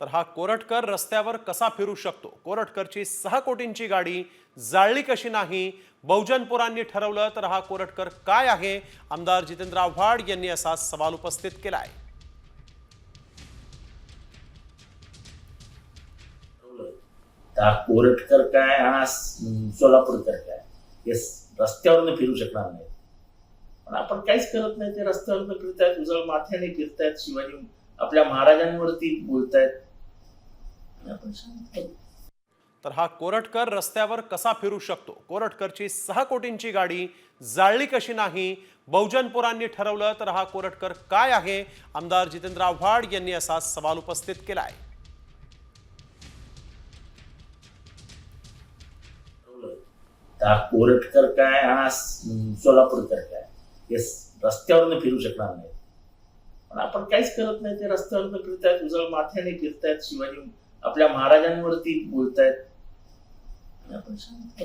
तर हा कोरटकर रस्त्यावर कसा फिरू शकतो? कोरटकरची 6 कोटींची गाडी जाळली कशी नाही? बहुजन पुरांनी ठरवलं तर हा कोरटकर काय आहे? आमदार जितेंद्र आव्हाड यांनी असा सवाल उपस्थित केलाय. हा कोरटकर काय हा सोलापूरकर काय हे रस्त्यावरनं फिरू शकणार नाही. पण आपण काहीच करत नाही. ते रस्त्यावरनं फिरतायत, उजळ माथ्याने फिरतायत, शिवाजी आपल्या महाराजांवरती बोलतायत. आपण शांत. तर हा कोरटकर रस्त्यावर कसा फिरू शकतो? कोरटकरची 6 कोटींची गाडी जाळली कशी नाही? बहुजन पुरांनी ठरवलं तर हा कोरटकर काय आहे? आमदार जितेंद्र आव्हाड यांनी असा सवाल उपस्थित केलाय. हा कोरटकर काय हा सोलापूरकर काय हे रस्त्यावरनं फिरू शकणार नाही. पण आपण काहीच करत नाही. ते रस्त्यावरनं फिरतायत, उजळ माथ्याने फिरतायत, शिवाजी आपल्या महाराजांवरती बोलतायत. आपण शांत.